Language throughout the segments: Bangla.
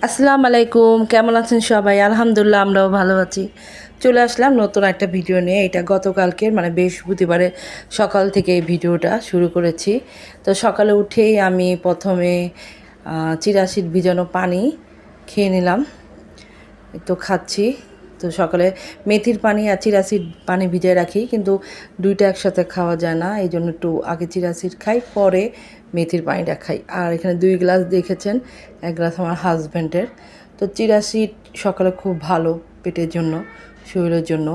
আসসালামু আলাইকুম, কেমন আছেন সবাই? আলহামদুলিল্লাহ, আমরাও ভালো আছি। চলে আসলাম নতুন একটা ভিডিও নিয়ে। এটা গতকালকের মানে বৃহস্পতিবারে সকাল থেকে এই ভিডিওটা শুরু করেছি। তো সকালে উঠেই আমি প্রথমে চিয়া সিড ভিজানো পানি খেয়ে নিলাম, তো খাচ্ছি। তো সকালে মেথির পানি আর চিয়া সিড পানি ভিজিয়ে রাখি, কিন্তু দুইটা একসাথে খাওয়া যায় না, এই জন্য একটু আগে চিয়া সিড খাই, পরে মেথির পানিটা খাই। আর এখানে 2 গ্লাস দেখেছেন, 1 গ্লাস আমার হাজব্যান্ডের। তো চিয়া সিড সকালে খুব ভালো পেটের জন্য, শরীরের জন্য।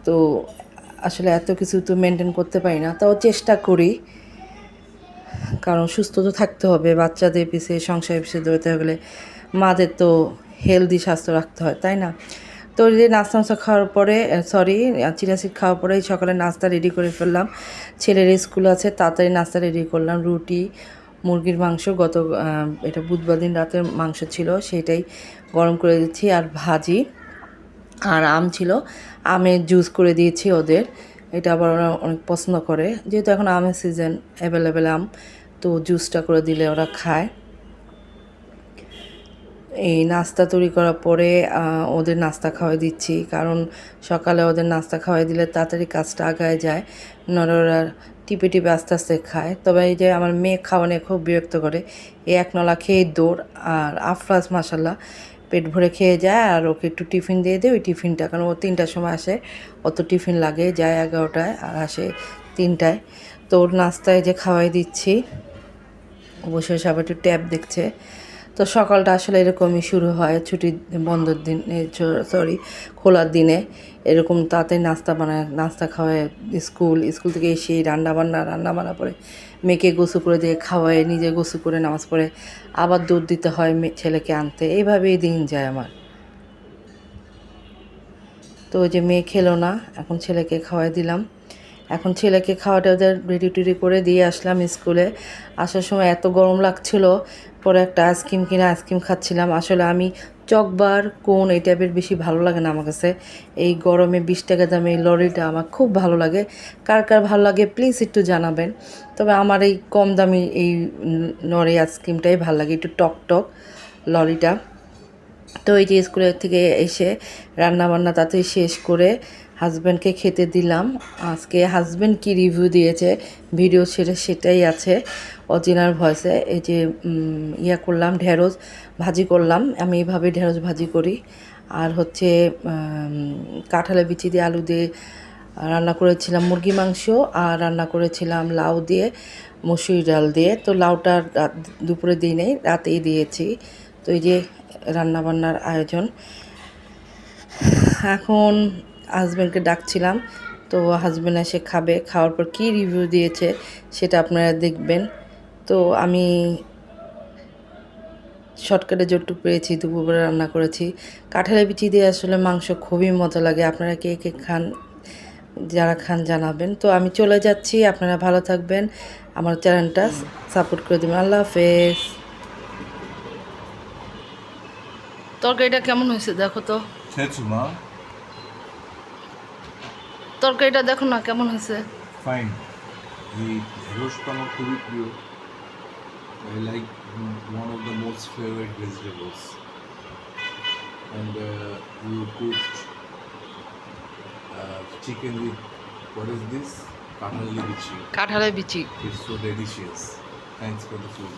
তো আসলে এত কিছু তো মেনটেন করতে পারি না, তাও চেষ্টা করি, কারণ সুস্থ তো থাকতে হবে। বাচ্চাদের পিছিয়ে, সংসারের পিছিয়ে দৌড়াতে গেলে মাদের তো হেলদি স্বাস্থ্য রাখতে হয়, তাই না? তো এই যে নাস্তা খাওয়ার পরে চিয়া সিড খাওয়ার পরে সকালে নাস্তা রেডি করে ফেললাম। ছেলের স্কুল আছে, তাড়াতাড়ি নাস্তা রেডি করলাম। রুটি, মুরগির মাংস, এটা বুধবার দিন রাতের মাংস ছিল, সেটাই গরম করে দিচ্ছি, আর ভাজি, আর আম ছিল, আমের জুস করে দিয়েছি ওদের। এটা আবার ওরা অনেক পছন্দ করে, যেহেতু এখন আমের সিজন, অ্যাভেলেবেল আম, তো জুসটা করে দিলে ওরা খায়। এই নাস্তা তৈরি করার পরে ওদের নাস্তা খাওয়াই দিচ্ছি, কারণ সকালে ওদের নাস্তা খাওয়াই দিলে তাড়াতাড়ি কাজটা আগায় যায়, নইলে ওরা টিপে টিপে আস্তে আস্তে খায়। তবে এই যে আমার মেয়ে খাওয়ানো খুব বিরক্ত করে, এই এক নলা খেয়ে দৌড়। আর আফরাজ মাশাল্লাহ পেট ভরে খেয়ে যায়, আর ওকে একটু টিফিন দিয়ে দেয়, ওই টিফিনটা, কারণ ও 3টার সময় আসে, অত টিফিন লাগে, যায় 11টায় আর আসে 3টায়। তো ওর নাস্তায় যে খাওয়াই দিচ্ছি, অবশ্যই সবাই একটু ট্যাব দেখছে। তো সকালটা আসলে এরকমই শুরু হয়, ছুটির বন্ধের দিন, খোলার দিনে এরকম তাড়াতাড়ি নাস্তা খাওয়ায় স্কুল থেকে এসে রান্না বান্না করে মেয়েকে গোসল করে দিয়ে খাওয়ায়, নিজে গোসল করে নামাজ পড়ে আবার দুধ দিতে হয় ছেলেকে আনতে, এইভাবেই দিন যায় আমার। তো ওই যে মেয়ে খেলো না, এখন ছেলেকে খাওয়াই দিলাম। এখন ছেলেকে খাওয়াটা ওদের রেডি টেডি করে দিয়ে আসলাম স্কুলে। আসার সময় এত গরম লাগছিল, পরে একটা আইসক্রিম খাচ্ছিলাম। আসলে আমি চকবার কোন এই টাইপের বেশি ভালো লাগে না আমার কাছে। এই গরমে 20 টাকা দামে এই লরিটা আমার খুব ভালো লাগে। কার কার ভালো লাগে প্লিজ একটু জানাবেন। তবে আমার এই কম দামি এই লরি আইসক্রিমটাই ভালো লাগে, একটু টক টক লরিটা। তো এই যে স্কুলের থেকে এসে রান্নাবান্না তাড়াতাড়ি শেষ করে হাজব্যান্ডকে খেতে দিলাম। আজকে হাজব্যান্ড কি রিভিউ দিয়েছে ভিডিও সেটাই আছে অরিজিনাল ভয়েসে। এই যে করলাম, ঢেঁড়স ভাজি করলাম, আমি এইভাবে ঢেঁড়স ভাজি করি। আর হচ্ছে কাঁঠালের বিচি দিয়ে আলু দিয়ে রান্না করেছিলাম মুরগি মাংস, আর রান্না করেছিলাম লাউ দিয়ে, মসুরি ডাল দিয়ে। তো লাউটা দুপুরে দিই নেই, রাতেই দিয়েছি। তো এই যে রান্নাবান্নার আয়োজন। এখন হাজব্যান্ডকে ডাকছিলাম, তো হাজব্যান্ড এসে খাবে, খাওয়ার পর কী রিভিউ দিয়েছে সেটা আপনারা দেখবেন। তো আমি শর্টকাটে যতটুকু পেরেছি দুপুরবেলা রান্না করেছি। কাঁঠালের বিচি দিয়ে আসলে মাংস খুবই মজা লাগে, আপনারা কে কে খান, যারা খান জানাবেন। তো আমি চলে যাচ্ছি, আপনারা ভালো থাকবেন, আমার চ্যানেলটা সাপোর্ট করে দেবেন। আল্লাহ হাফেজ। তরকারিটা কেমন হয়েছে দেখো তো, তরকারিটা দেখো না কেমন হয়েছে। ফাইন। এই ঢেঁড়সটা আমার খুবই প্রিয়। I like one of the most favorite vegetables. And you cooked chicken with what is this? কাঁঠালের বিচি। It's so delicious. Thanks for the food.